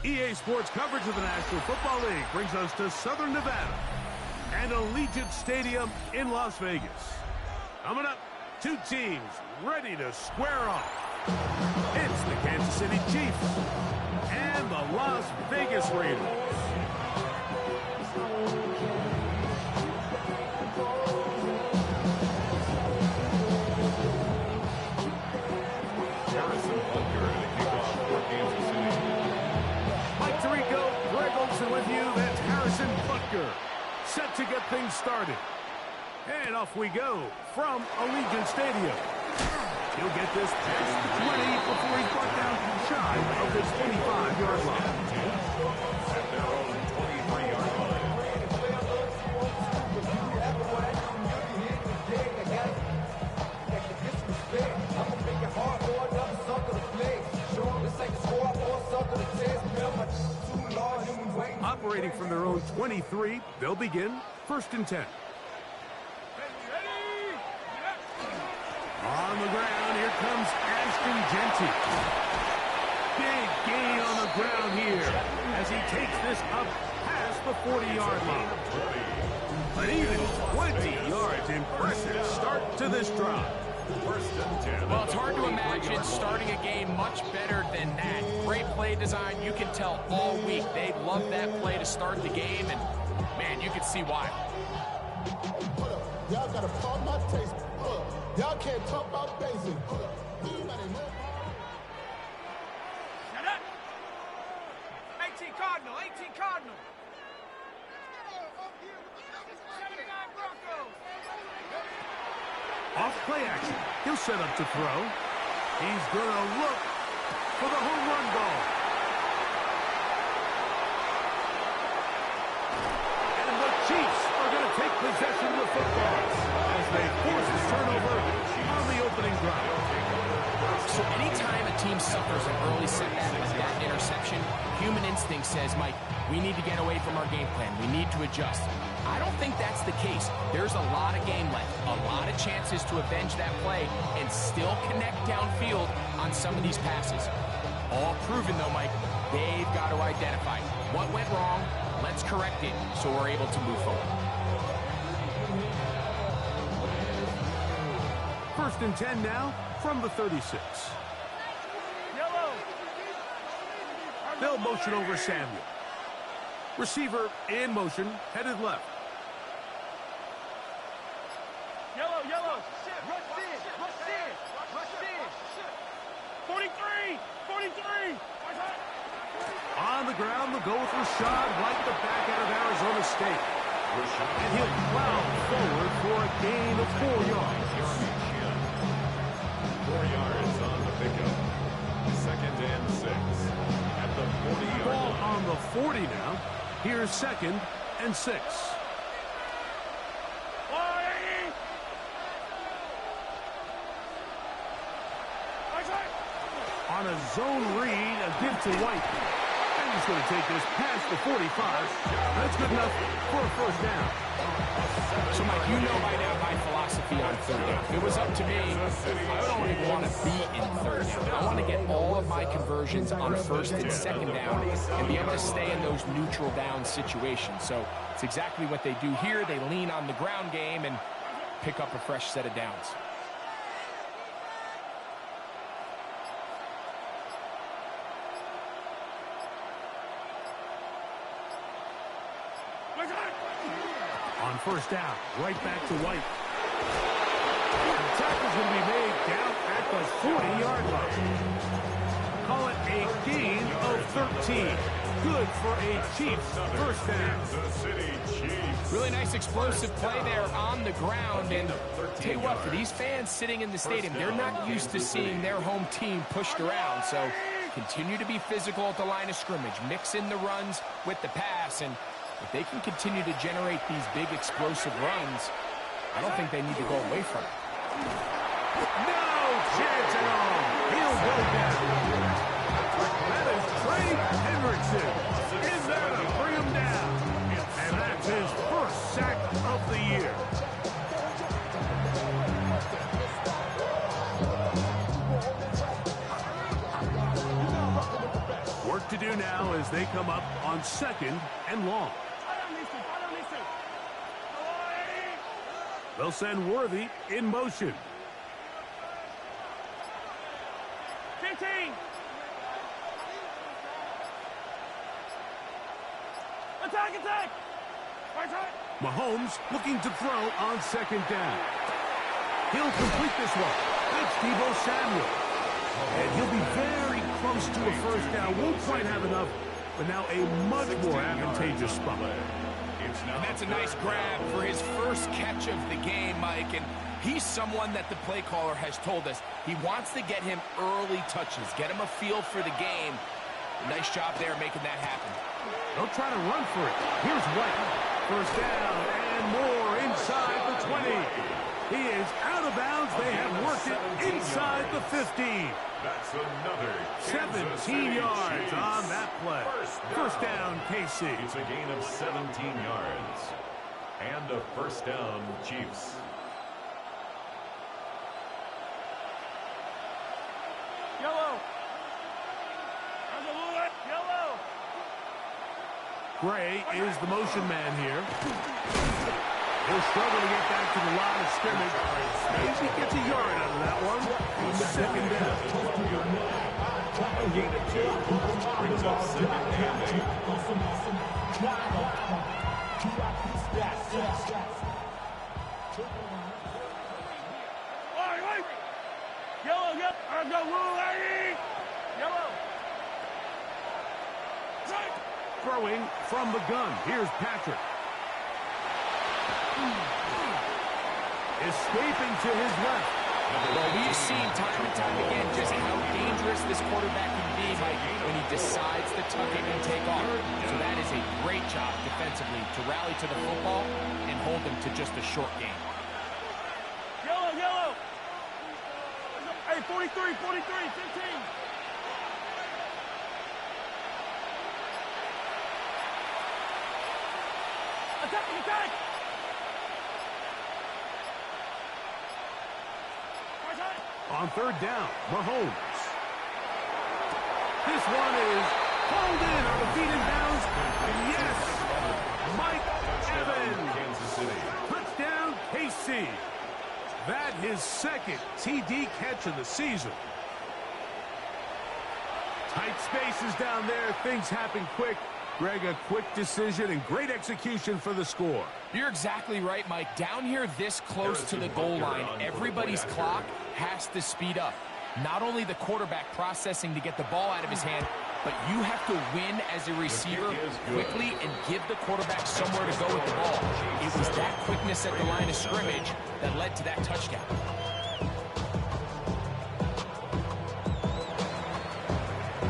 EA Sports coverage of the National Football League brings us to Southern Nevada and Allegiant Stadium in Las Vegas. Coming up, two teams ready to square off. It's the Kansas City Chiefs and the Las Vegas Raiders. Harrison Butker to kick off for Kansas City. Mike Tirico, Greg Olsen with you. That's Harrison Butker, set to get things started. And off we go from Allegiant Stadium. He'll get this past the 20 before he's brought down shy of his 25-yard line. At their own 23-yard line. Operating from their own 23, they'll begin 1st and 10. On the ground, here comes Ashton Jeanty. Big gain on the ground here as he takes this up past the 40-yard line. But even 20 yards, impressive start to this drive. 1st and 10. Well, it's hard to imagine starting a game much better than that. Great play design. You can tell all week they love that play to start the game, and, man, you can see why. Y'all got to pump my taste. Y'all can't talk about basic. Shut up! 18 Cardinal, 18 Cardinal. 79 Broncos. Off play action. He'll set up to throw. He's going to look for the home run ball. And the Chiefs are going to take possession of the football as they force a turnover on the opening drive. So anytime a team suffers an early setback like that interception, human instinct says, Mike, we need to get away from our game plan. We need to adjust. I don't think that's the case. There's a lot of game left, a lot of chances to avenge that play and still connect downfield on some of these passes. All proven, though, Mike, they've got to identify what went wrong, let's correct it so we're able to move forward. 1st and 10 now from the 36. Yellow. They'll motion over Samuel. Receiver in motion, headed left. Yellow, yellow. Rush in, rush in, rush in. 43, 43. On the ground, they'll go with Rashad White, the back out of Arizona State. And he'll plow forward for a gain of 4 yards. 4 yards on the pickup. 2nd and 6. At the 40-yard Ball line. on the 40 now. Here's 2nd and 6. On a zone read, a give to White. And he's going to take this past the 45. That's good enough for a 1st down. So, Mike, you know by now my philosophy on 3rd down. If it was up to me, I don't even want to be in 3rd down. I want to get all of my conversions on 1st and 2nd down and be able to stay in those neutral down situations. So it's exactly what they do here. They lean on the ground game and pick up a fresh set of downs. On 1st down, right back to White. The tackle's going to be made down at the 40-yard line. Call it a gain of 13. Good for a Chiefs 1st down. Kansas City Chiefs. Really nice explosive play there on the ground. And tell you what, for these fans sitting in the stadium, they're not used to seeing their home team pushed around. So continue to be physical at the line of scrimmage. Mix in the runs with the pass. And if they can continue to generate these big explosive runs, I don't think they need to go away from it. No chance at all. He'll go down. That is Trey Hendrickson in there to bring him down. And that's his 1st sack of the year. Work to do now as as they come up on 2nd and long. They'll send Worthy in motion. 15. Attack, attack. Right side. Mahomes looking to throw on 2nd down. He'll complete this one. It's Deebo Samuel. And he'll be very close to a 1st down. Won't quite have enough, but now a much more advantageous spot. And that's a nice grab for his first catch of the game, Mike. And he's someone that the play caller has told us he wants to get him early touches, get him a feel for the game. Nice job there making that happen. They'll try to run for it. Here's White. 1st down and more inside the 20. He is out of bounds. They have worked it inside the 15. That's another 17 yards on that play. 1st down, KC. It's a gain of 17 yards. And a 1st down, Chiefs. Yellow. Yellow. Gray is the motion man here. He'll struggle to get back to the line of scrimmage. Maybe gets a yard out of that one. 2nd down. A gain of 2 brings up 2nd and 8. Yellow, yep. I go rule 80. Yellow. Right. Throwing from the gun. Here's Patrick. Escaping to his left. Well, we've seen time and time again just how dangerous this quarterback can be, Mike, when he decides to tuck it and take off. So that is a great job defensively to rally to the football and hold them to just a short game. Yellow, yellow. Hey, 43, 15. Attack. On 3rd down, Mahomes. This one is pulled in on the feet and bounds. Yes! Mike Evans. Kansas City. Touchdown, KC. That his 2nd TD catch of the season. Tight spaces down there. Things happen quick. Greg, a quick decision and great execution for the score. You're exactly right, Mike. Down here this close to the goal line, everybody's clock has to speed up. Not only the quarterback processing to get the ball out of his hand, but you have to win as a receiver quickly and give the quarterback somewhere to go with the ball. It was that quickness at the line of scrimmage that led to that touchdown.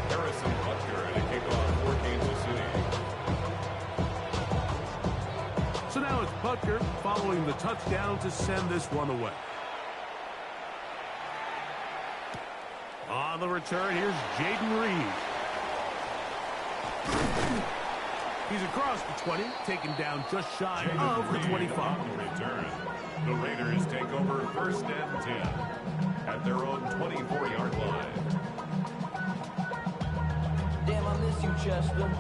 Harrison Butker and a kickoff for Kansas City. So now it's Butker following the touchdown to send this one away. On the return, here's Jaden Reed. He's across the 20, taken down just shy of the 25. Return. The Raiders take over 1st and 10 at their own 24-yard line. Damn, I miss you, Chester.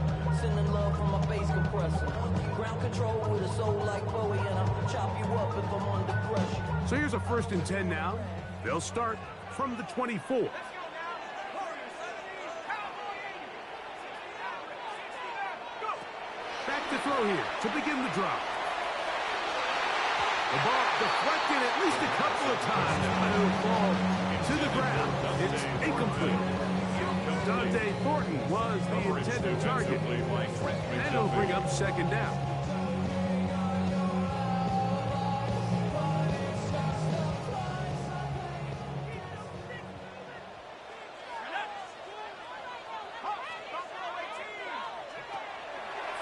Sending love from my bass compressor. Ground control with a soul like Bowie, and I'll chop you up if I'm under pressure. So here's a 1st and 10 now. They'll start from the 24. Back to throw here to begin the drop. The ball deflected at least a couple of times, and it will fall to the ground. It's incomplete. Dante Thornton was the intended target, and it'll bring up 2nd down.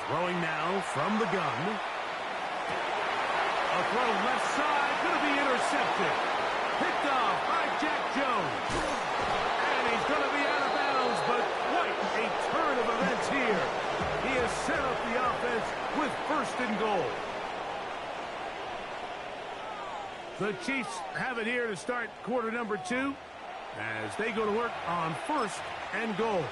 Throwing now from the gun. A throw left side, going to be intercepted. Picked off by Jack Jones. And he's going to be out of bounds, but quite a turn of events here. He has set up the offense with 1st and goal. The Chiefs have it here to start quarter number 2 as they go to work on 1st and goal.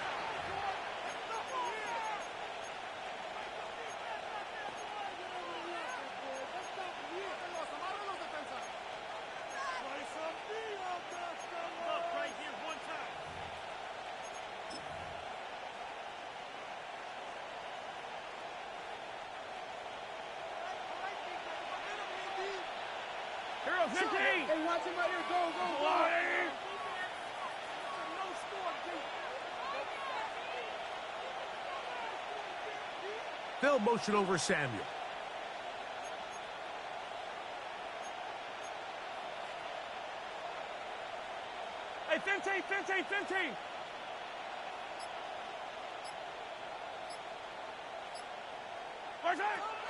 15. Hey, watch him right here. Go, go, go. No score, They'll motion over Samuel. Hey, 15, 15, 15.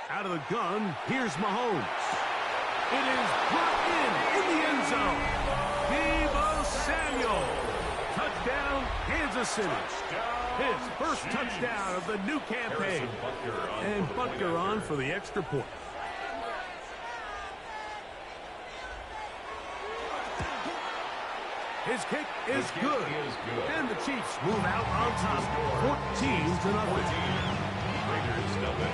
Out of the gun, here's Mahomes. It is brought in the end zone. Deebo Samuel. Touchdown, Kansas City. His first touchdown of the new campaign. And Butker on for the extra point. His kick is good. And the Chiefs move out on top, 14-0. Raiders nothing.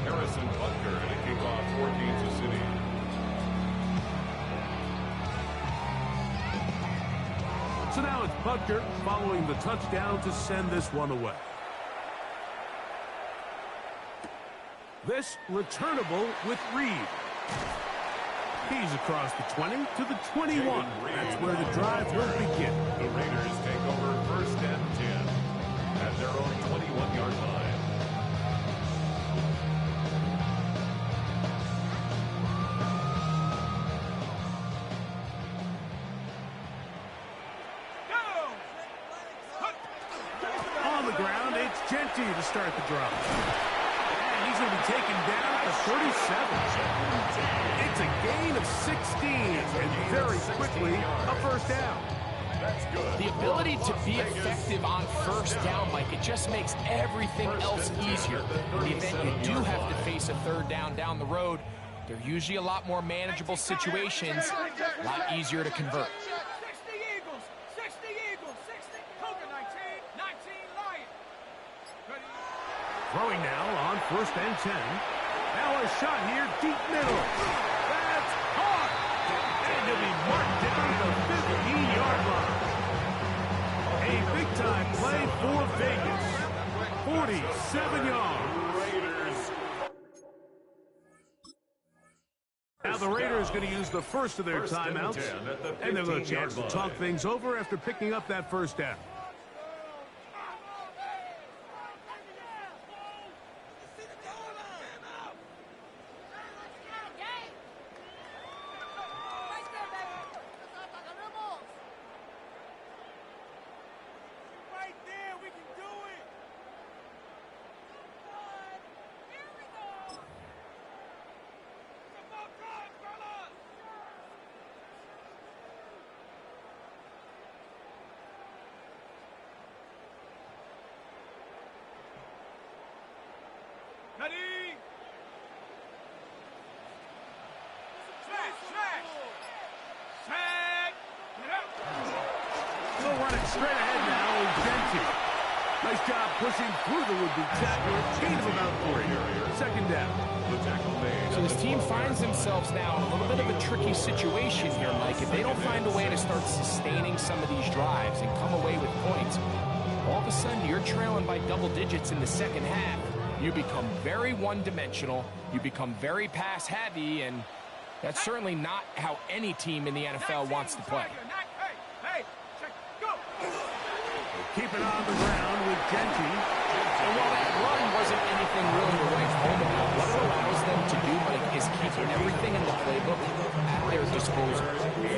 Harrison Butker to kick off for Kansas City. So now it's Butker following the touchdown to send this one away. This returnable with Reed. He's across the 20 to the 21. That's where the drive will begin. The Raiders take over first and 10 at their own 21-yard line. On the ground, it's Genty to start the drive. And he's going to be taken down at the 37. It's a gain of 16, and very quickly, a first down. That's good. The ability to be effective on first down, Mike, it just makes everything else easier. In the event you do have to face a third down the road, they're usually a lot more manageable situations, a lot easier to convert. 60 Eagles, 60 Eagles, 60 Cougar, 19 Lions. Throwing now on first and 10. Now a shot here, deep middle. That's caught. And he'll be marked down the 15-yard line. A big-time play for Vegas. 47 yards. Now the Raiders going to use the first of their timeouts. And they'll get a chance to talk things over after picking up that first down. Right there, we can do it. Here we go. Come on, fellas. Ready? Smash. Set. Get up. Still running straight ahead now is Genty. Nice job pushing through the would-be tackler. Gain of about 3. Second down. The tackle made. So this team finds themselves now in a little bit of a tricky situation here, Mike. If they don't find a way to start sustaining some of these drives and come away with points, all of a sudden you're trailing by double digits in the second half. You become very one-dimensional, you become very pass-heavy, and that's certainly not how any team in the NFL wants to play. Hey, check, go. Keep it on the ground with Genty. And while that run wasn't anything really to write home about, what it allows them to do, Mike, is keep everything in the playbook at their disposal.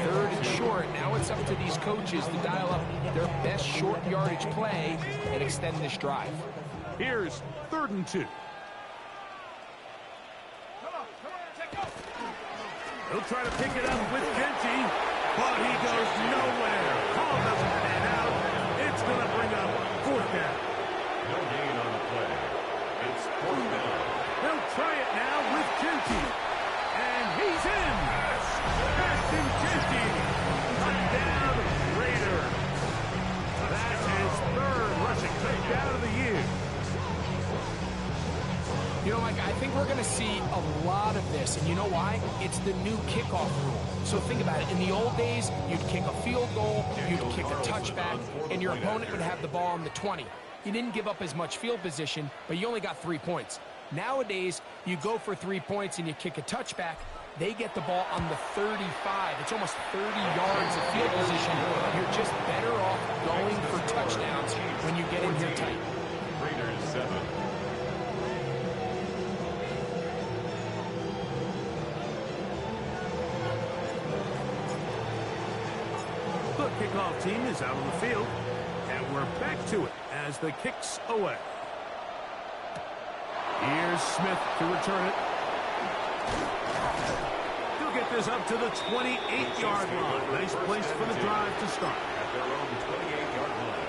Third and short, now it's up to these coaches to dial up their best short yardage play and extend this drive. Here's 3rd and 2. He'll try to pick it up with Genty, but he goes nowhere. Call doesn't pan out. It's going to bring up 4th down. No gain on the play. It's 4th down. They'll try it now with Genty. And he's in. Ashton Genty. Touchdown, Raiders. That's his 3rd rushing touchdown of the year. You know, Mike, I think we're going to see a lot of this, and you know why? It's the new kickoff rule. So think about it. In the old days, you'd kick a field goal, you'd kick a touchback, and your opponent would have the ball on the 20. you didn't give up as much field position, but you only got 3 points. Nowadays, you go for 3 points and you kick a touchback. They get the ball on the 35. It's almost 30 yards of field position. You're just better off going for touchdowns when you get in here tight. Raiders 7. The kickoff team is out on the field, and we're back to it as the kick's away. Here's Smith to return it. He'll get this up to the 28-yard line. Nice place for the drive to start. At their own 28-yard line.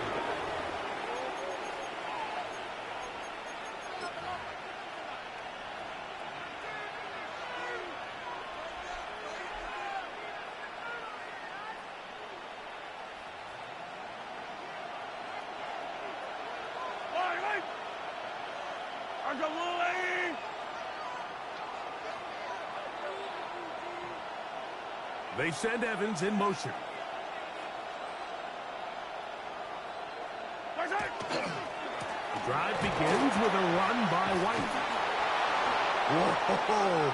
They send Evans in motion. The drive begins with a run by White. Whoa!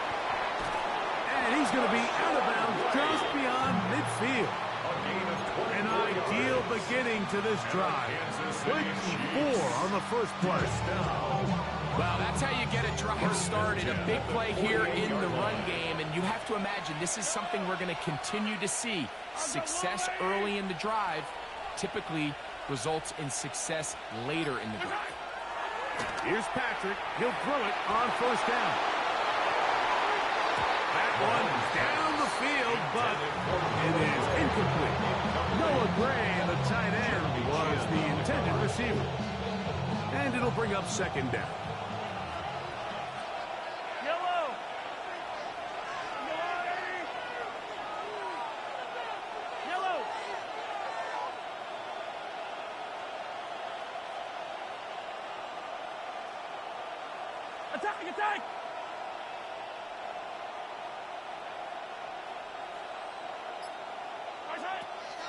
And he's going to be out of bounds just beyond midfield. An ideal beginning to this drive. 24 on the first play. Well, that's how you get a drive started. A big play here in the run game, and you have to imagine this is something we're going to continue to see. Success early in the drive typically results in success later in the drive. Here's Patrick. He'll throw it on first down. That one down the field, but it is incomplete. Noah Gray, the tight end, was the intended receiver. And it'll bring up second down. Attack!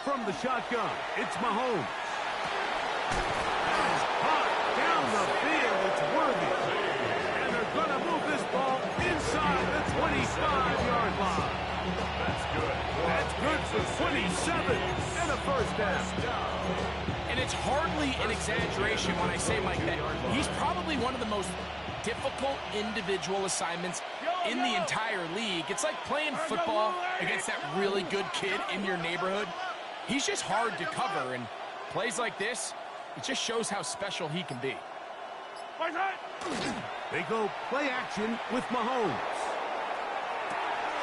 From the shotgun, it's Mahomes. That is hot down the field. It's worthy. And they're going to move this ball inside the 25-yard line. That's good. That's good for 27 and a first down. And it's hardly an exaggeration when I say, Mike, that he's probably one of the most difficult individual assignments in the entire league. It's like playing football against that really good kid in your neighborhood. He's just hard to cover, and plays like this, it just shows how special he can be. They go play action with Mahomes.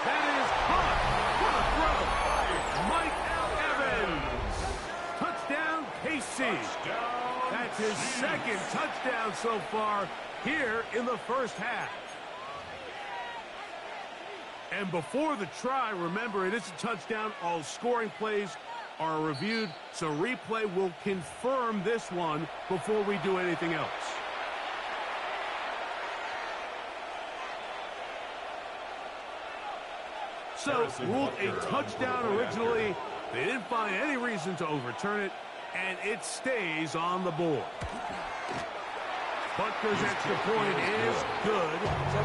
That is hot. What a throw. Mike Evans. Touchdown, KC. That's his second touchdown so far here in the first half. And before the try, remember, it is a touchdown. All scoring plays are reviewed, so replay will confirm this one before we do anything else. So, ruled a touchdown originally. They didn't find any reason to overturn it, and it stays on the board. Butker's extra point is good,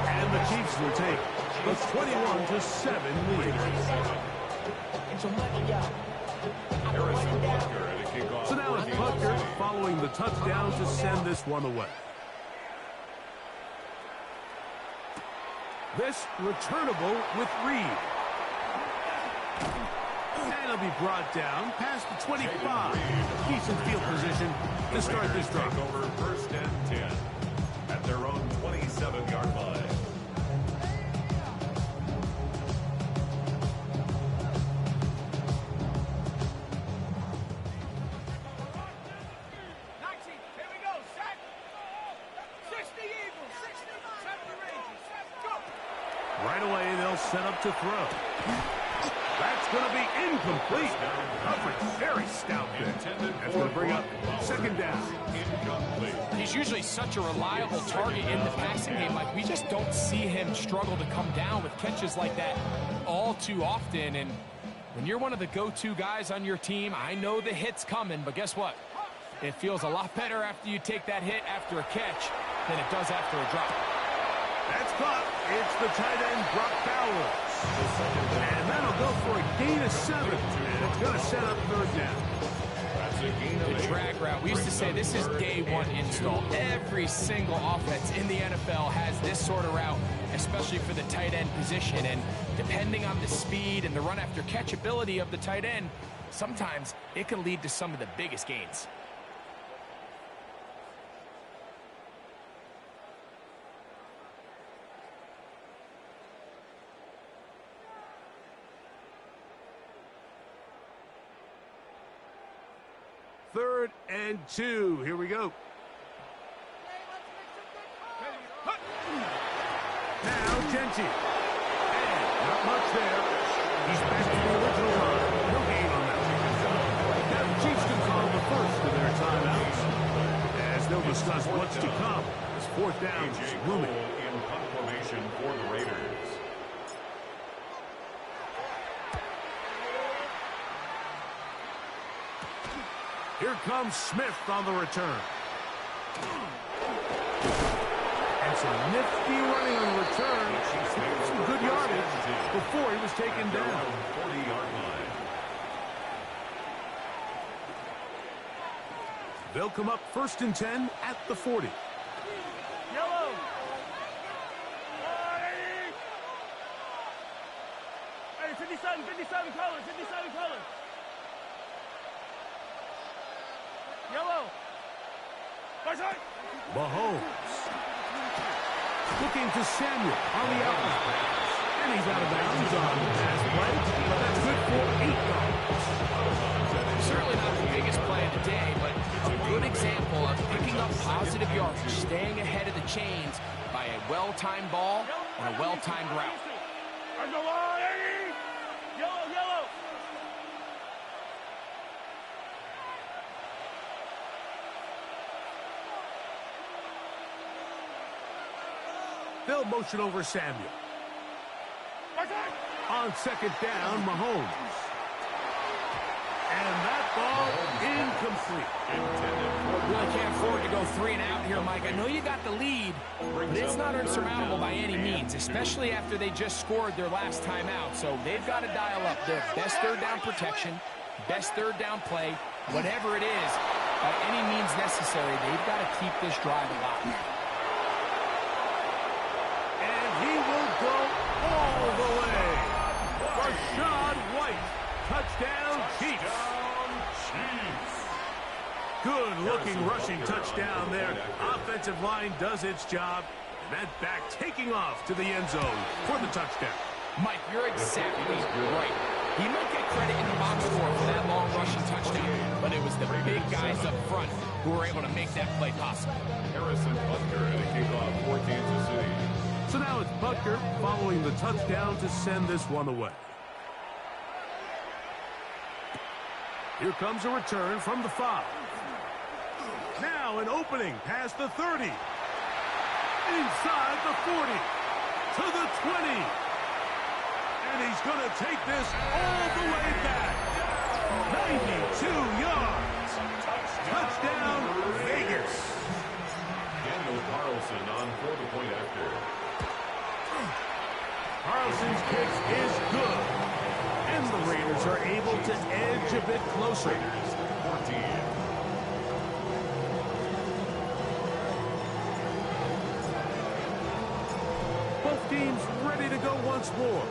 and the Chiefs will take a 21-7 lead. So now it's Butker following the touchdown to send this one away. This returnable with Reed. And it'll be brought down past the 25. Decent field position to start this drive. Take over first and 10 at their own 27-yard line. Right away, they'll set up to throw. That's going to be incomplete. Coverage very stout there. That's going to bring up second down. He's usually such a reliable target in the passing game. Like, we just don't see him struggle to come down with catches like that all too often. And when you're one of the go-to guys on your team, I know the hit's coming, but guess what? It feels a lot better after you take that hit after a catch than it does after a drop. That's caught. It's the tight end, Brock Bowers. And that'll go for a gain of 7. And it's going to set up third down. The drag route. We used to say this is day one install. Every single offense in the NFL has this sort of route, especially for the tight end position. And depending on the speed and the run after catch ability of the tight end, sometimes it can lead to some of the biggest gains. Third and 2. Here we go. Now Genty. And not much there. He's back to the original line. No gain on that. Now the Chiefs can call the first of their timeouts, as they'll discuss what's to come as fourth down is looming. In punt formation for the Raiders. Here comes Smith on the return. And some nifty running on the return. Some good yardage before he was taken down. 40-yard line. They'll come up 1st and 10 at the 40. Yellow. Hey, 57 colors, 57 colors. Yellow. Mahomes. Looking to Samuel on the outlet pass. And he's out of bounds on the pass play. But that's good for 8 yards. Certainly not the biggest play of the day, but a good example of picking up positive yardage, staying ahead of the chains by a well-timed ball and a well-timed route. Yellow. They'll motion over Samuel. On 2nd down, Mahomes. And that ball incomplete. Really can't afford to go 3 and out here, Mike. I know you got the lead, but it's not insurmountable by any means, especially after they just scored their last time out. So they've got to dial up their best third down protection, best third down play, whatever it is, by any means necessary. They've got to keep this drive alive. And he will go all the way. Rashad White. Touchdown, Chiefs. Good-looking rushing touchdown there. Offensive line does its job. And that back taking off to the end zone for the touchdown. Mike, you're exactly right. He might get credit in the box score for that long rushing touchdown, but it was the big guys up front who were able to make that play possible. Harrison Butker at a kickoff for Kansas City. So now it's Butker following the touchdown to send this one away. Here comes a return from the 5. Now an opening past the 30. Inside the 40. To the 20. And he's going to take this all the way back. 92 yards. Touchdown, Vegas. Daniel Carlson on for the point after. Carlson's kick is good. And the Raiders are able to edge a bit closer. Raiders 14. Both teams ready to go once more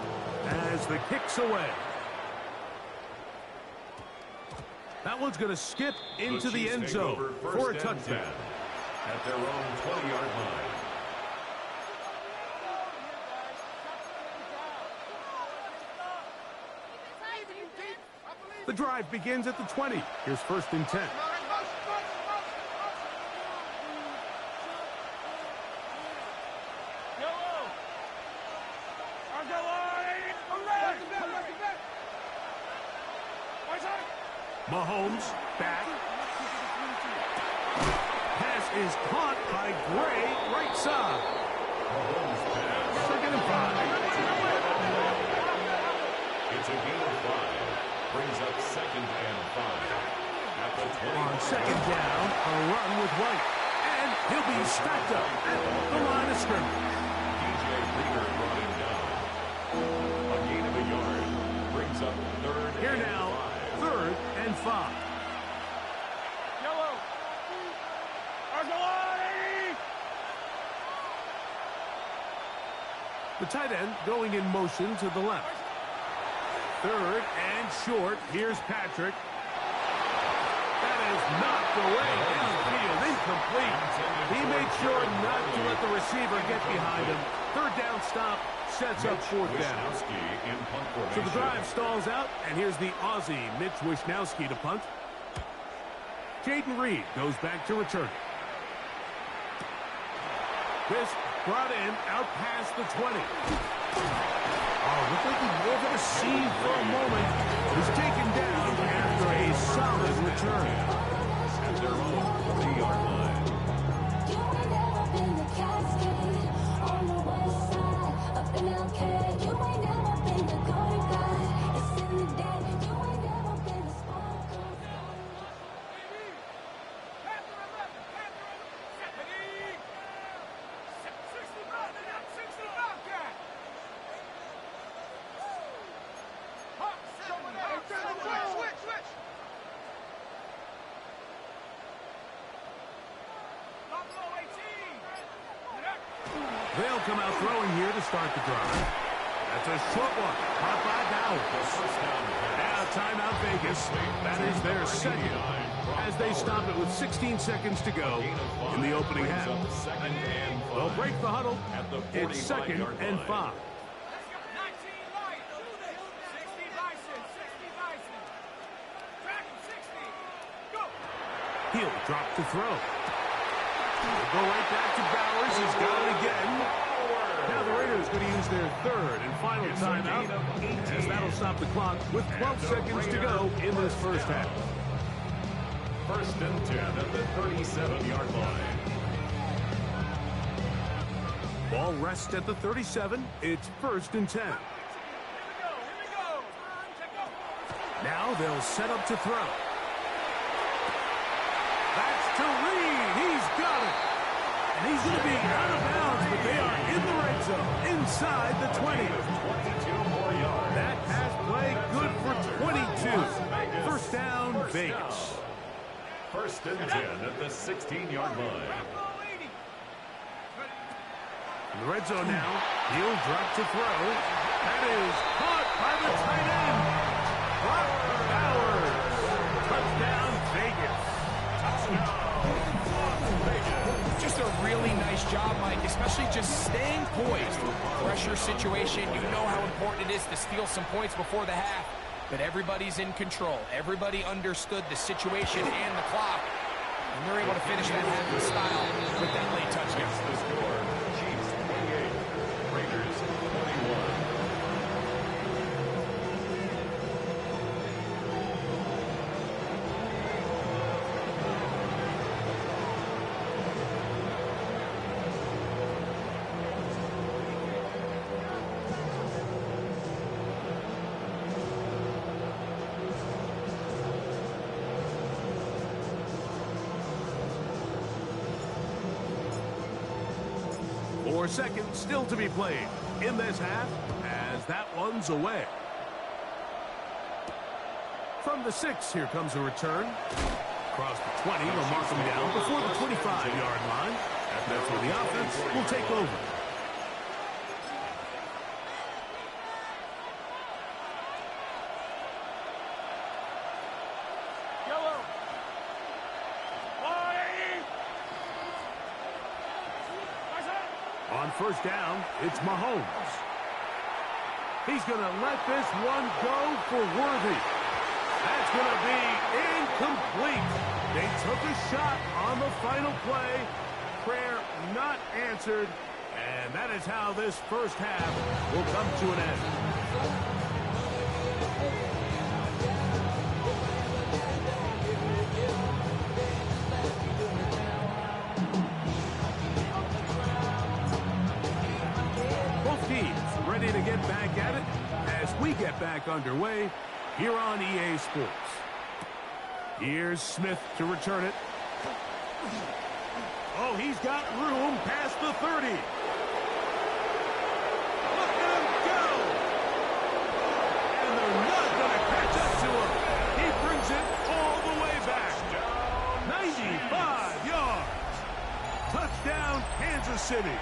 as the kick's away. That one's going to skip into the end zone for a touchdown. At their own 20-yard line. The drive begins at the 20. Here's 1st and 10. Mahomes back. Pass is caught by Gray, right side. Mahomes pass. 2nd and 5. It's a gain of 5. Brings up 2nd and 5. At On second down, a run with White. And he'll be stacked up at the line of scrimmage. DJ Reader brought him down. A gain of a yard brings up third. Here now, 3rd and 5. Yellow. Argalani. The tight end going in motion to the left. 3rd and short. Here's Patrick. That is knocked away downfield, incomplete. He made sure not to let the receiver get behind him. 3rd down stop sets up 4th down. So the drive stalls out, and here's the Aussie, Mitch Wishnowsky, to punt. Jaden Reed goes back to return. This brought in out past the 20. Oh, looked like he was over the seam for a moment. Was taken down after a solid return. At their own 3-yard line. You ain't never been the cascade on the west side up in LK. You ain't never been the good guy. It's in the day. You ain't never been the spark. They'll come out throwing here to start the drive. That's a short one. Caught by Bowers. Now timeout Vegas. That is their second, as they stop it with 16 seconds to go in the opening half. They'll break the huddle. It's 2nd and 5. He'll drop to throw. We'll go right back to Bowers. He's got it again. Now the Raiders going to use their 3rd and final timeout, as that'll stop the clock with 12 seconds to go in this first half. 1st and 10 at the 37-yard line. Ball rests at the 37. It's 1st and 10. Now they'll set up to throw. That's to Reed. He's got it. And he's going to be out of bounds, but they are in the red zone, inside the 20. 22 more yards. That has played good for 22. 1st down, Vegas. 1st and 10 at the 16-yard line. In the red zone now, he'll drop to throw. That is caught by the tight end. Brock Bowers. Touchdown, Vegas. Just a really nice job, Mike, especially just staying poised. Pressure situation, you know how important it is to steal some points before the half, but everybody's in control. Everybody understood the situation and the clock, and they're able to finish that half in style with that late touchdown. The score, Chiefs 28, Raiders 21. Four seconds still to be played in this half, as that one's away. From the 6, here comes a return. Across the 20, will mark him down before the 25-yard line. That's where the offense will take over. On 1st down, it's Mahomes. He's going to let this one go for Worthy. That's going to be incomplete. They took a shot on the final play. Prayer not answered. And that is how this first half will come to an end. Ready to get back at it as we get back underway here on EA Sports. Here's Smith to return it. Oh, he's got room past the 30. Look at him go! And they're not going to catch up to him. He brings it all the way back. 95 yards. Touchdown, Kansas City.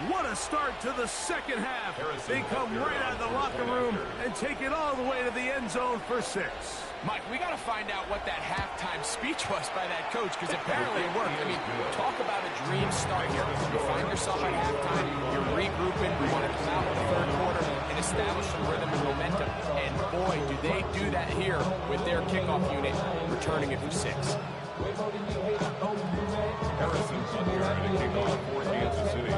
What a start to the second half. They come right out of the locker room and take it all the way to the end zone for 6. Mike, we got to find out what that halftime speech was by that coach, because apparently it worked. I mean, talk about a dream start here. You find yourself at halftime, you're regrouping, you want to come out in the third quarter and establish some rhythm and momentum. And boy, do they do that here with their kickoff unit, returning it for 6. Harrison Butker to kick off for Kansas City.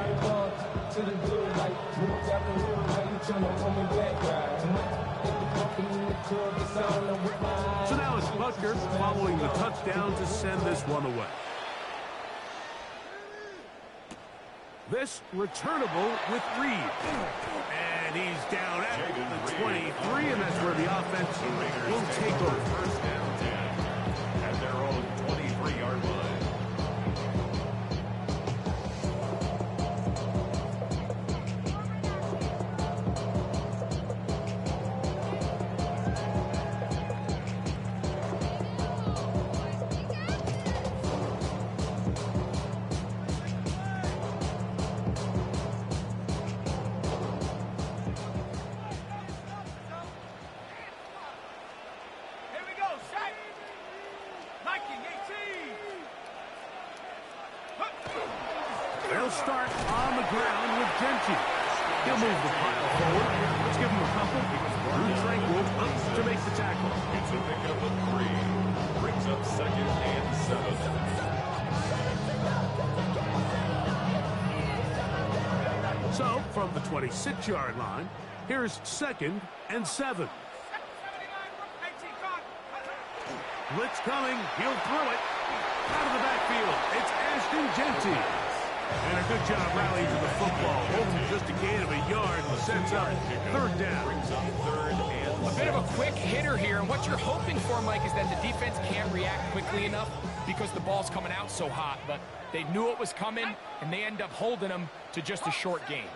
So now it's Butker following the touchdown to send this one away. This returnable with Reed. And he's down at the 23, and that's where the offense will take over. First down 10 at their own 23-yard line. They'll start on the ground with Genty. He'll move the pile forward. Let's give him a couple. Drew Tranquill up to make the tackle. It's a pickup of 3. Brings up 2nd and 7. So, from the 26-yard line, here's 2nd and 7. Blitz coming. He'll throw it. Out of the backfield, it's Ashton Genty. And a good job rallying to the football. Holding just a gain of a yard and sets up 3rd down. Brings up 3rd and 7. A bit of a quick hitter here, and what you're hoping for, Mike, is that the defense can't react quickly enough because the ball's coming out so hot. But they knew it was coming, and they end up holding them to just a short gain.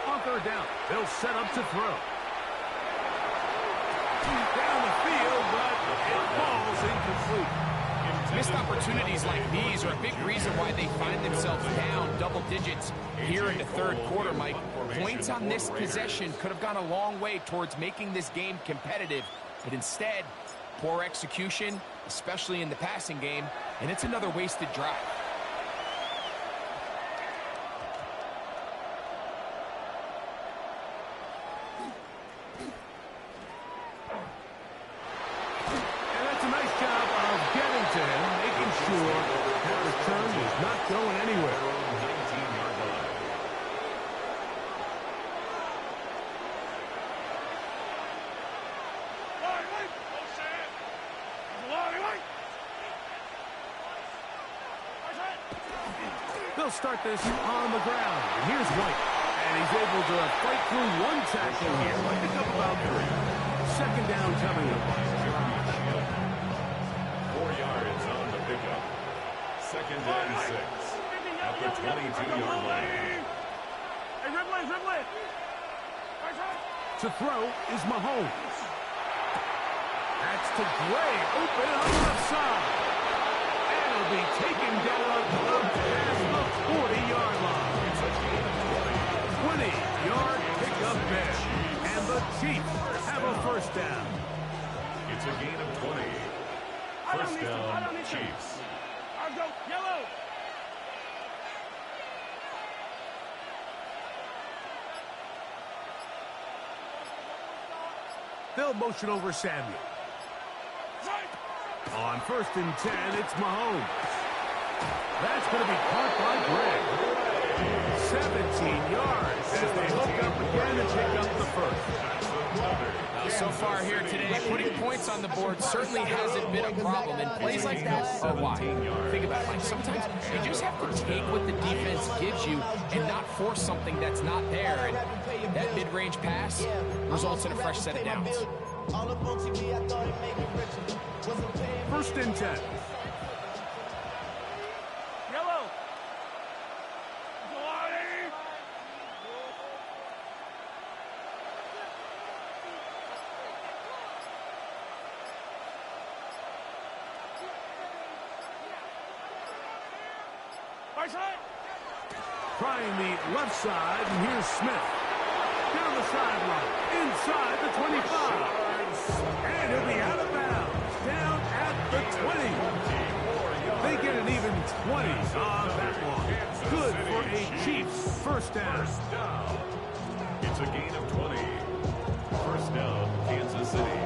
On 3rd down, they'll set up to throw. Down the field, but it falls incomplete. Missed opportunities like these are a big reason why they find themselves down double digits here in the 3rd quarter, Mike. Points on this possession could have gone a long way towards making this game competitive, but instead, poor execution, especially in the passing game, and it's another wasted drive. That return is not going anywhere. They'll start this on the ground. And here's White. And he's able to fight through one tackle here. Pick up about 3. 2nd down coming up. 4 yards on the pickup. 2nd and 6 at the 22-yard line. To throw is Mahomes. That's to Gray, open on the left side. And it'll be taken down past the 40-yard line. 20-yard pickup there. And the Chiefs have a 1st down. It's a gain of 20. 1st down, Chiefs. I'll go yellow. They'll motion over Samuel. On 1st and 10, it's Mahomes. That's going to be caught by Gray. 17 yards as they hook up again and pick up the 1st. So far here today, putting points on the board certainly hasn't been a problem, and plays like that are why. Think about it, Mike. Sometimes you just have to take what the defense gives you and not force something that's not there, and that mid-range pass results in a fresh set of downs. First and 10. Yellow. Trying the left side, and here's Smith. Down the sideline, inside the 25. And he'll be out of bounds, down at the 20. They get an even 20 on that one. Good for a Chiefs first down. It's a gain of 20. First down, Kansas City.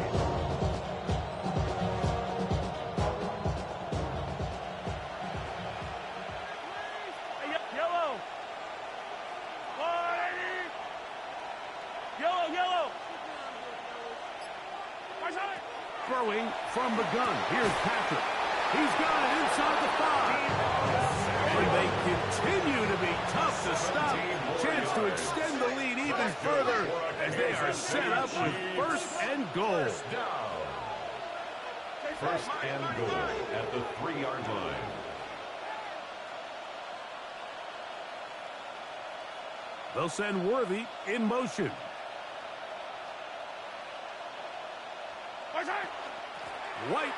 Throwing from the gun. Here's Patrick. He's got it inside the 5. And they continue to be tough to stop. Chance to extend the lead even further as they are set up with first and goal. First and goal at the 3-yard line. They'll send Worthy in motion. White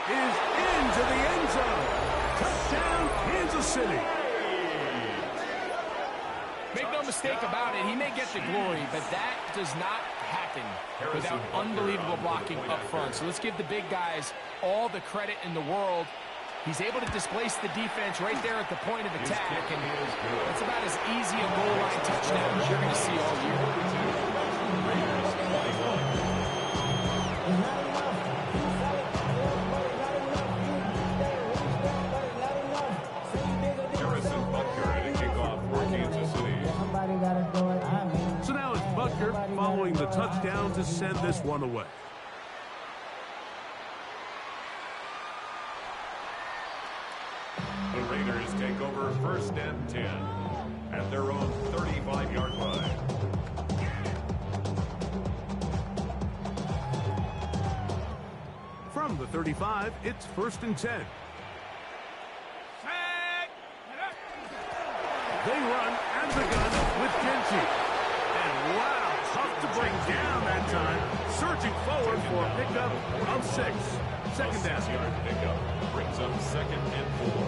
is into the end zone. Touchdown, Kansas City. Make no mistake about it, he may get the glory, but that does not happen without unbelievable blocking up front. So let's give the big guys all the credit in the world. He's able to displace the defense right there at the point of attack, and that's about as easy a goal line touchdown as you're going to see all year. So now it's Butker following the touchdown to send this one away. The Raiders take over first and 10 at their own 35-yard line. From the 35, it's first and 10. They run and the gun with Genty. And wow, tough to bring down that time. Surging forward for a pickup of 6. Second down. 6-yard pickup brings up second and 4.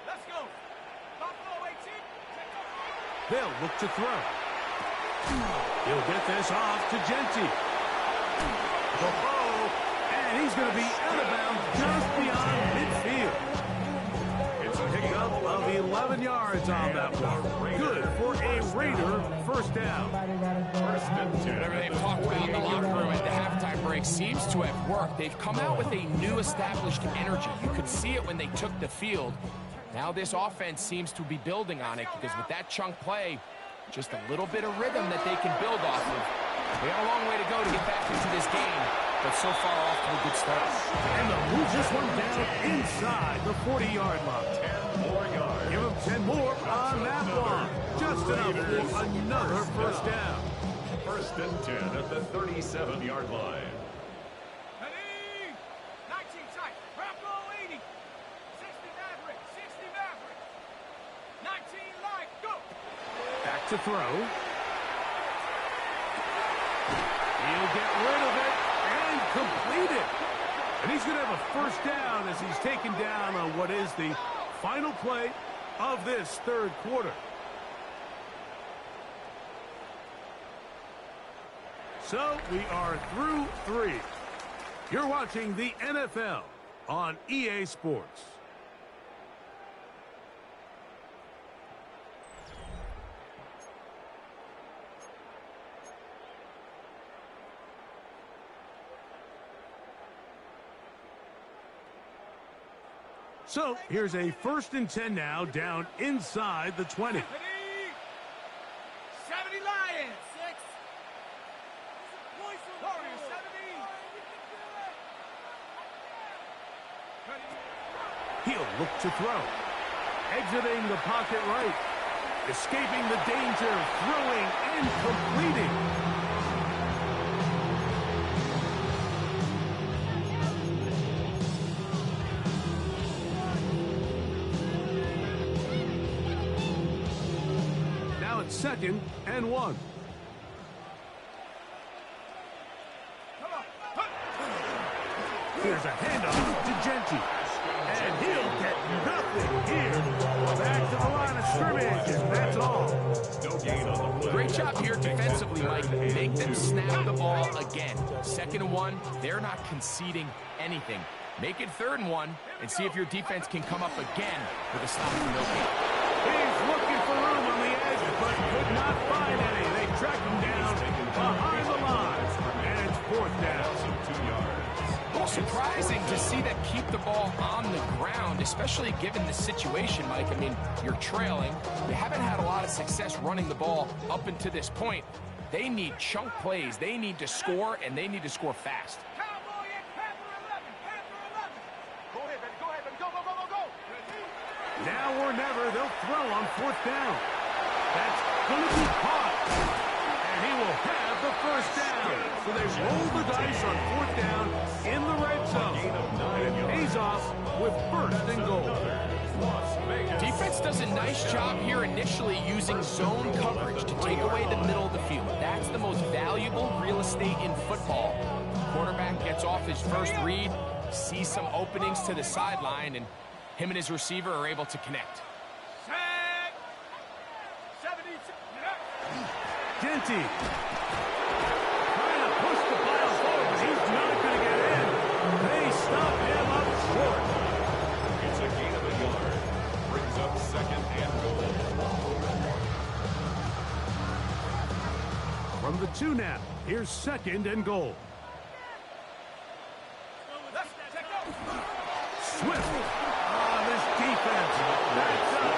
Let's go. Buffalo 18. They'll look to throw. He'll get this off to Genty. And he's going to be out of bounds just beyond midfield. It's a pickup of 11 yards on that one. Good for a Raider first down. First and 10. Whatever they've talked about in the locker room at the halftime break seems to have worked. They've come out with a new established energy. You could see it when they took the field. Now this offense seems to be building on it, because with that chunk play, just a little bit of rhythm that they can build off of. They got a long way to go to get back into this game, but so far off to a good start. And they'll move this one down inside the 40-yard line. 10 more yards. Give him 10 more on that one. Just enough for another first down. First and 10 at the 37-yard line. 19 tight. Bravo 80. 60 Maverick. 60 Maverick. 19 line. Go. Back to throw. He'll get rid of it and complete it. And he's going to have a first down as he's taken down on what is the final play of this third quarter. So we are through 3. You're watching the NFL on EA Sports. So here's a 1st and 10 now, down inside the 20. 70 Lions. 6. Warriors 70. He'll look to throw. Exiting the pocket right. Escaping the danger, throwing and completing. Now it's 2nd and 1. Here's a handoff to Genti. And he'll get nothing here. Back to the line of scrimmage, and that's all. No gain on the play. Great job here defensively, Mike. Make them snap the ball again. 2nd and 1, they're not conceding anything. Make it 3rd and 1, and see if your defense can come up again with a stop and no gain. He's looking for room on the edge, but could not find any. They track him down behind the line, and it's 4th down. 2 yards. Well, surprising to see them keep the ball on the ground, especially given the situation, Mike. I mean, you're trailing. You haven't had a lot of success running the ball up until this point. They need chunk plays. They need to score, and they need to score fast. Cowboy and Panther 11. Panther 11. Go ahead, baby. Go ahead, baby. Go, go, go, go, go. Now or never, they'll throw on 4th down. That's going to be caught. And he will have the 1st down. So they roll the dice on 4th down in the red zone. And it pays off with 1st and goal. Defense does a nice job here initially using zone coverage to take away the middle of the field. That's the most valuable real estate in football. Quarterback gets off his first read, sees some openings to the sideline, and him and his receiver are able to connect. Set. 70. Genti. Trying to push the pile forward. He's not going to get in. They stop him up short. It's a gain of a yard. Brings up 2nd and goal. From the 2 now, here's 2nd and goal. Left. Check out. Swift. Oh, this defense. That's up.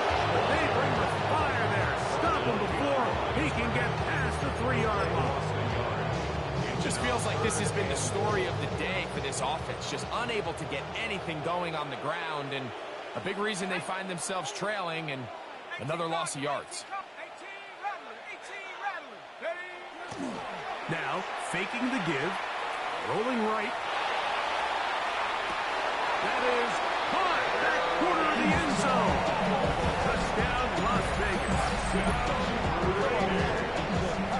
They bring the fire there. Stop him before he can get past the 3-yard line. It just feels like this has been the story of the day for this offense. Just unable to get anything going on the ground, and a big reason they find themselves trailing, and another loss of yards. 18 Rattler. 18 Rattler. Ready. Now, faking the give. Rolling right. That is caught. Back corner of the end zone. Touchdown, Las Vegas.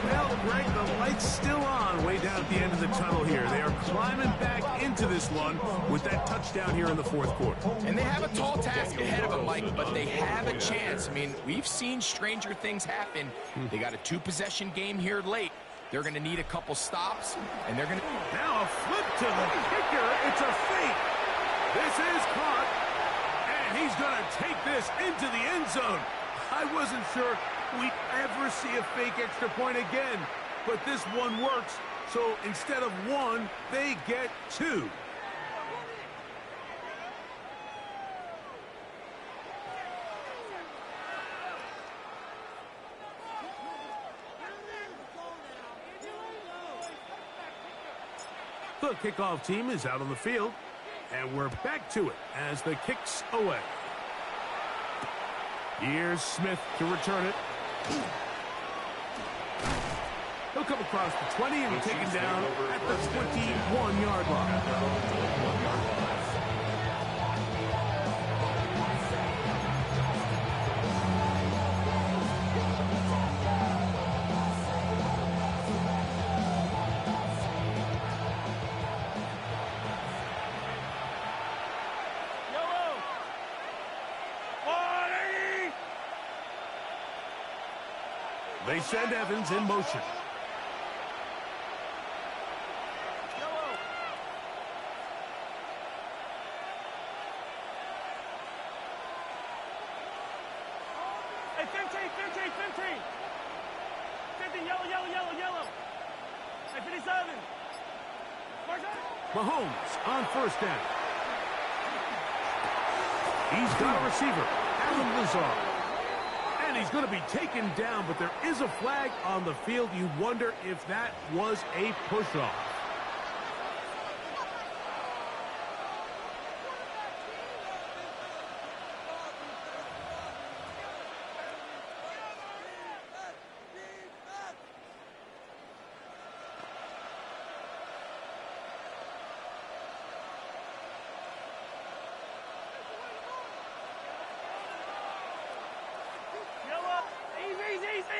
Well, Greg, the light's still on way down at the end of the tunnel here. They are climbing back into this one with that touchdown here in the 4th quarter. And they have a tall task ahead of them, Mike, but they have a chance. I mean, we've seen stranger things happen. They got a 2-possession game here late. They're going to need a couple stops, and they're going to... Now a flip to the kicker. It's a fake. This is caught, and he's going to take this into the end zone. I wasn't sure we'd ever see a fake extra point again, but this one works. So instead of 1, they get 2. The kickoff team is out on the field, and we're back to it as the kick's away. Here's Smith to return it. He'll come across the 20 and be taken down at the 21-yard line. They send Evans in motion. Hey, 15, yellow. Hey, 57. Mahomes on 1st down. He's got a receiver, Allen Lazard. And he's going to be taken down, but there is a flag on the field. You wonder if that was a push-off.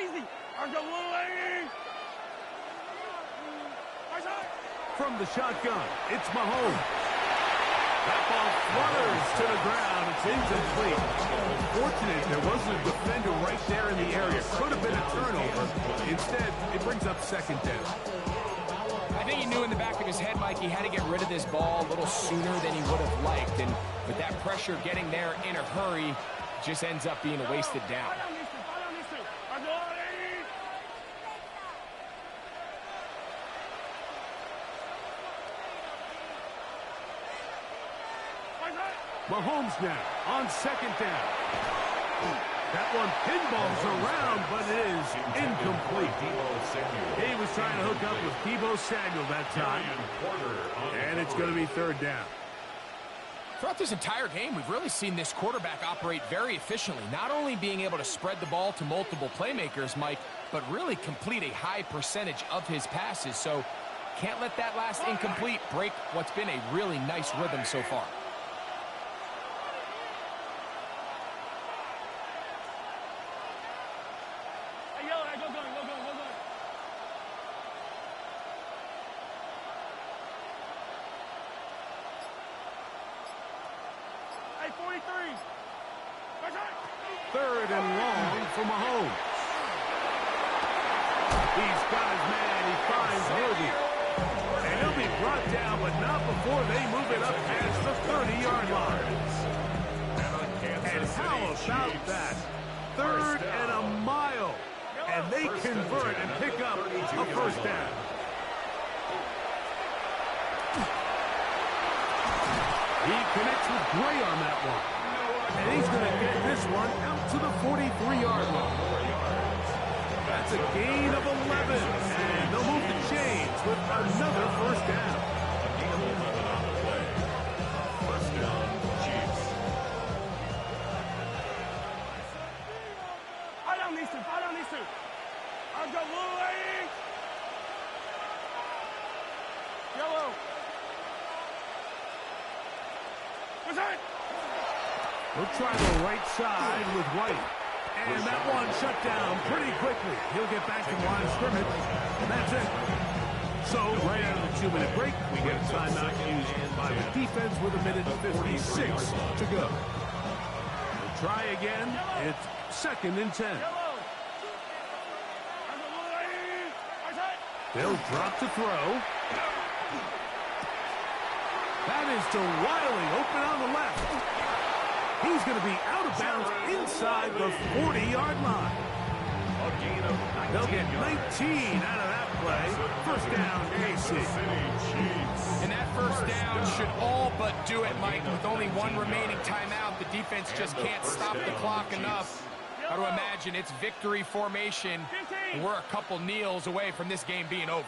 Easy. From the shotgun, it's Mahomes. That ball flutters to the ground. It's incomplete. Fortunate there wasn't a defender right there in the area. Could have been a turnover. Instead, it brings up second down. I think he knew in the back of his head, Mike, he had to get rid of this ball a little sooner than he would have liked. And with that pressure getting there in a hurry, just ends up being a wasted down. Mahomes now on second down. That one pinballs around, but it is incomplete. He was trying to hook up with Deebo Samuel that time. And it's going to be third down. Throughout this entire game, we've really seen this quarterback operate very efficiently, not only being able to spread the ball to multiple playmakers, Mike, but really complete a high percentage of his passes. So can't let that last incomplete break what's been a really nice rhythm so far. Third and long for Mahomes. He's got his man. He finds Worthy. And he'll be brought down, but not before they move it up past the 30-yard line. And how about that? Third and a mile. And they convert and pick up a first down. He connects with Gray on that one. And he's going to get this one out to the 43-yard line. That's a gain of 11. And they'll move the chains with another first down. A gain of 11 on the play. First down, Chiefs. Follow these two. I'll go Louis. Yellow. What's that? We'll try the right side with White. And that one shut down pretty quickly. He'll get back to the line of scrimmage. And that's it. So, right out of the 2-minute break, we get a timeout used by the defense with 1:56 to go. We'll try again. It's second and 10. They'll drop to throw. That is to Wiley, open on the left. He's going to be out of bounds inside the 40-yard line. They'll get 19 out of that play. First down, KC. And that first down should all but do it, Mike. With only one remaining timeout, the defense just can't stop the clock enough. Got to imagine it's victory formation, and we're a couple kneels away from this game being over.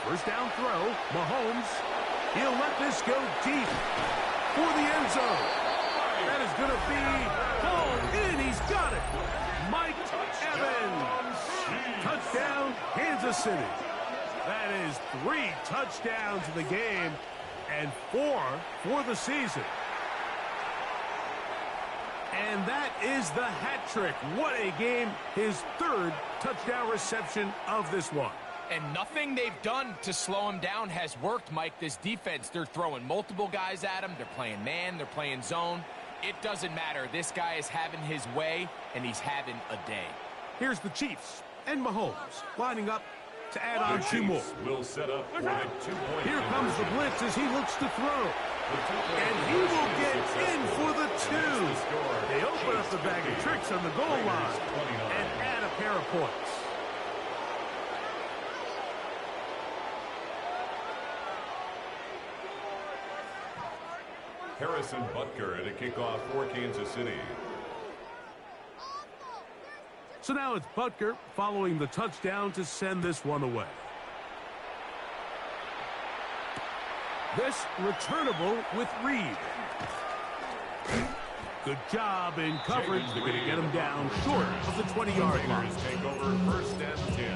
First down throw, Mahomes. He'll let this go deep for the end zone. That is going to be hauled in. He's got it. Mike Evans. Touchdown, Kansas City. That is 3 touchdowns in the game and 4 for the season. And that is the hat trick. What a game. His 3rd touchdown reception of this one. And nothing they've done to slow him down has worked, Mike. This defense, they're throwing multiple guys at him. They're playing man. They're playing zone. It doesn't matter. This guy is having his way, and he's having a day. Here's the Chiefs and Mahomes lining up to add on 2 more. Will set up for the 2-point Here comes the blitz as he looks to throw. And he will get in for the 2. They open up the bag of tricks on the goal line and add a pair of points. Harrison Butker at a kickoff for Kansas City. So now it's Butker following the touchdown to send this one away. This returnable with Reed. Good job in coverage. They're going to get him down short of the 20-yard line. Raiders take over first and 10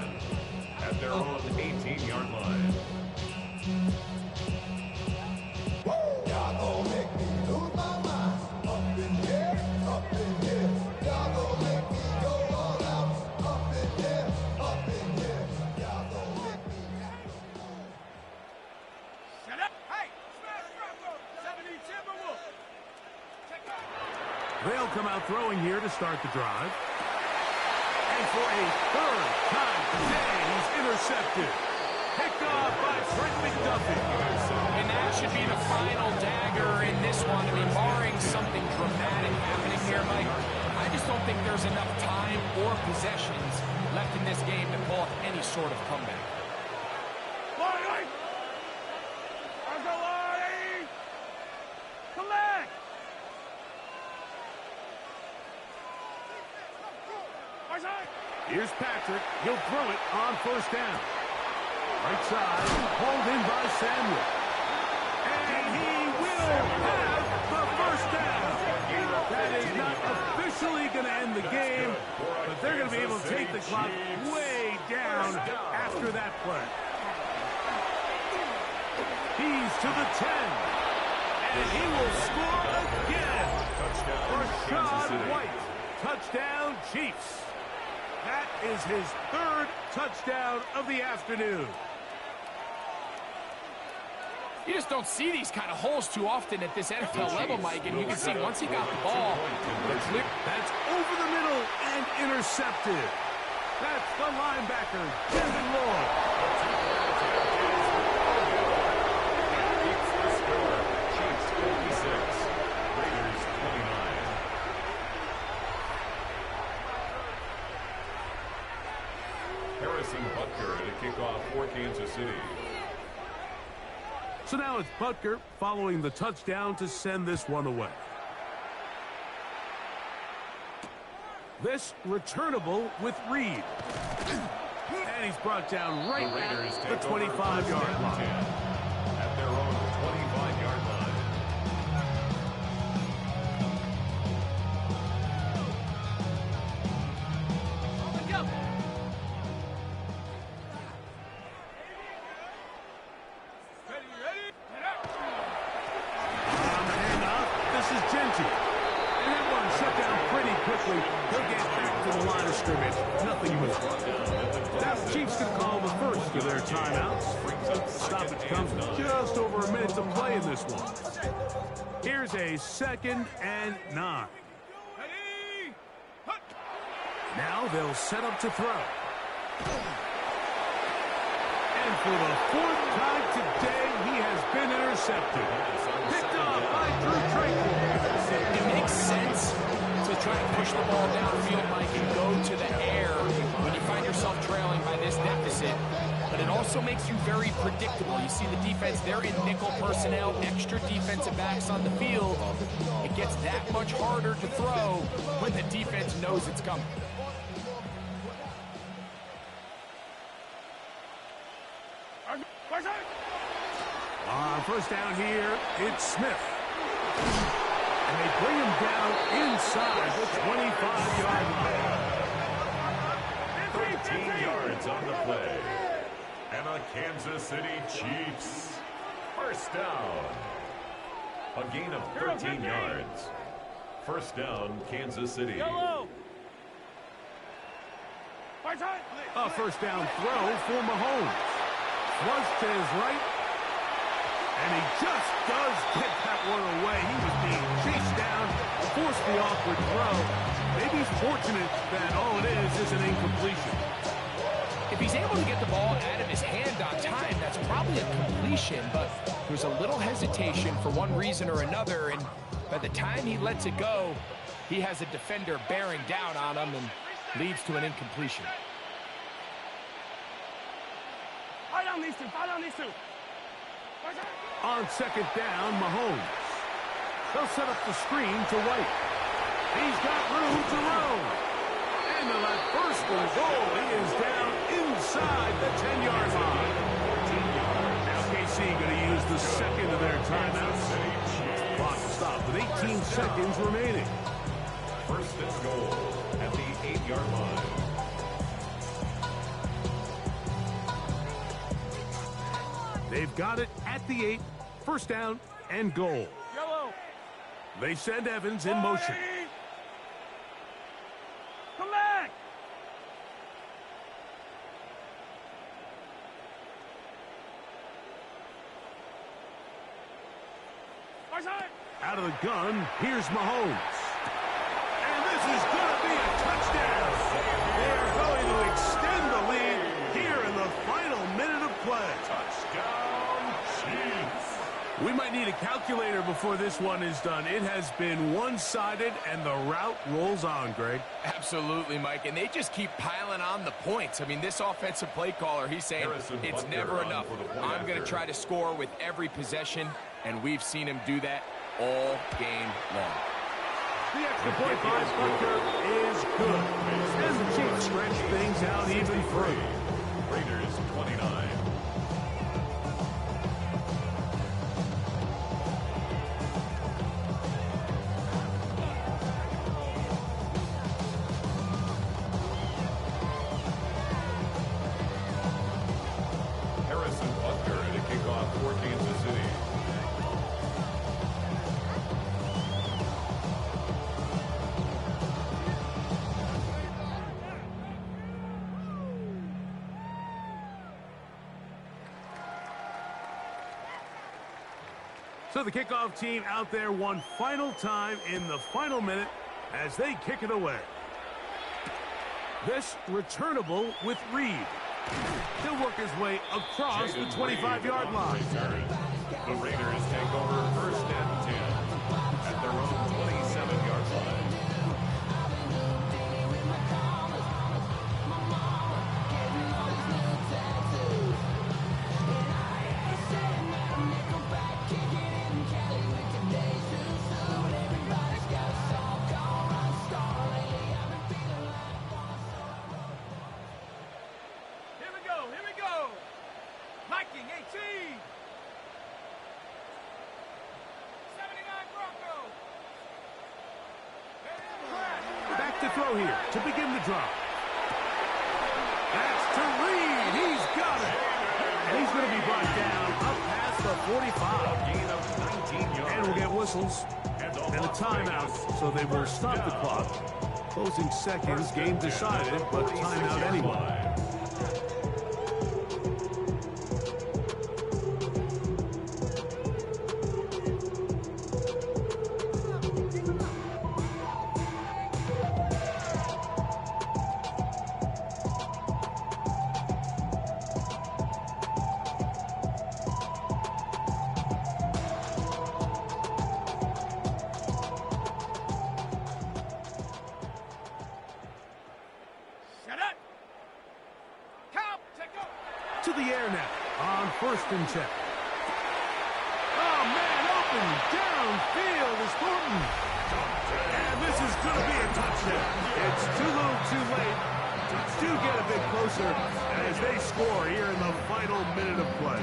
at their own 18-yard line. Y'all gon' make me lose my mind. Up in here, up in here. Y'all gon' make me go all out. Up in here, up in here. Y'all gon' make me. Shut up. Hey, smash Bronco. 70 Timberwolves. Check out. They'll come out throwing here to start the drive. And for a third time today, he's intercepted. Picked off by Trent McDuffie. And that should be the final dagger in this one. I mean, barring something dramatic happening here, Mike, I just don't think there's enough time or possessions left in this game to pull off any sort of comeback. Lordy! Bronco Lordy! Collect! Here's Patrick. He'll throw it on first down. Right side, hauled in by Samuel. And he will have the first down. That is not officially going to end the game, but they're going to be able to take the clock way down after that play. He's to the 10. And he will score again. Rachaad White. Touchdown, Chiefs. That is his third touchdown of the afternoon. You just don't see these kind of holes too often at this NFL level, Mike, and you can see once he got the ball, that's over the middle and intercepted. That's the linebacker, Devin Lloyd. Keeps the score. Chiefs 56, Raiders 29. Harrison Butker at a kickoff for Kansas City. So now it's Butker following the touchdown to send this one away. This returnable with Reed. And he's brought down right at the 25-yard line. At their own 25-yard line. He'll get back to the line of scrimmage. Nothing more. Now the Chiefs can call the first of their timeouts. Stoppage comes with just over a minute to play in this one. Here's a 2nd and 9. Now they'll set up to throw. And for the 4th time today, he has been intercepted. Picked off by Drue Tranquill. It makes sense to try and push the ball downfield, Mike, and go to the air when you find yourself trailing by this deficit. But it also makes you very predictable. You see the defense, they're in nickel personnel, extra defensive backs on the field. It gets that much harder to throw when the defense knows it's coming. On first down here, it's Smith. And they bring him down inside the 25-yard line. 13 yards on the play. And a Kansas City Chiefs first down. A gain of 13 yards. First down, Kansas City. A first down throw for Mahomes. Was to his right. And he just does get that one away. He was being chased down, forced the awkward throw. Maybe he's fortunate that all it is an incompletion. If he's able to get the ball out of his hand on time, that's probably a completion, but there's a little hesitation for one reason or another, and by the time he lets it go, he has a defender bearing down on him and leads to an incompletion. Follow these two. On second down, Mahomes. They'll set up the screen to White. He's got room to roam. And on that first and goal, he is down inside the 10-yard line. Now KC going to use the second of their timeouts. Clock stopped with 18 seconds remaining. First and goal at the 8-yard line. They've got it at the 8. First down and goal. Yellow. They send Evans in motion. Come back. Out of the gun, here's Mahomes. And this is going to be a touchdown. They are going to extend the lead here in the final minute of play. Touchdown, Chiefs. We might need a calculator before this one is done. It has been one-sided, and the route rolls on, Greg. Absolutely, Mike, and they just keep piling on the points. I mean, this offensive play caller, he's saying it's never enough. I'm going to try to score with every possession, and we've seen him do that all game long. The extra point by Butker is good. And the Chiefs stretch things out even further. Raiders 29. Harrison Butker to kick off for Kansas City. So the kickoff team out there one final time in the final minute as they kick it away. This returnable with Reed. He'll work his way across the 25-yard line. The Raiders take over first and 10 at their own 27-yard line. Here we go. Viking 18. 79 Broncos. Back to throw here to begin the drop. That's to Reed. He's got it. He's going to be brought down up past the 45. Gain of 19 yards. And we'll get whistles and a timeout, so they will stop the clock. Closing seconds, game decided, but timeout anyway. Shut up. Cow, take up. To the air now on first and 10. Oh, man, open downfield is Thornton. And this is going to be a touchdown. It's too little too late. Do get a bit closer as they score here in the final minute of play.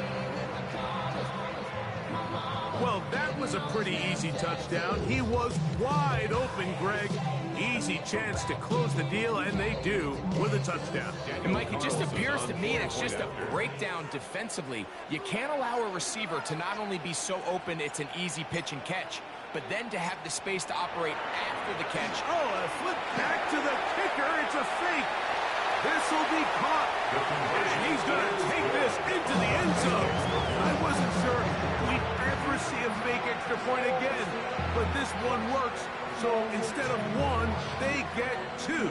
Well, that was a pretty easy touchdown. He was wide open, Greg. Easy chance to close the deal, and they do with a touchdown. And Mike, it just appears to me it's just a breakdown defensively. You can't allow a receiver to not only be so open it's an easy pitch and catch, but then to have the space to operate after the catch. Oh, a flip back to the kicker. It's a fake. This will be caught. And he's going to take this into the end zone. I wasn't sure we'd ever see a fake extra point again, but this one works. So instead of one, they get two.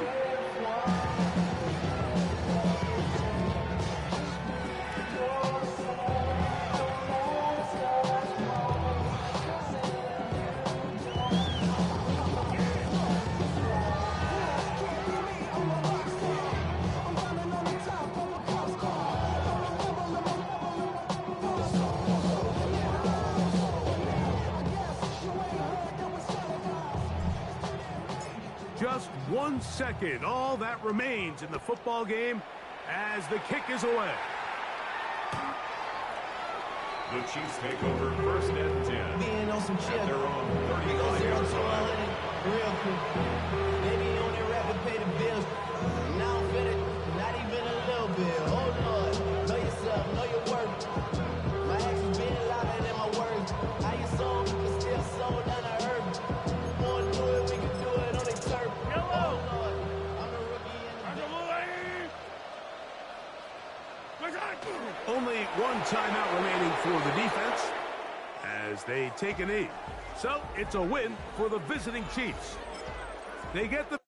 1 second. All that remains in the football game as the kick is away. The Chiefs take over first and 10. Being on some At chill. their own We go 0 35-yard to line. 100 real quick. Maybe on that rapid pay the bills. Now I'm fit it, not even a little bit. Oh Lord, know yourself, know your worth. My actions being louder than my words. How you sold, but still sold down the earth. Wanna do it, we can do it on the turf. Oh Lord, I'm the rookie in the Only one timeout remaining for the defense as they take a knee. So it's a win for the visiting Chiefs. They get the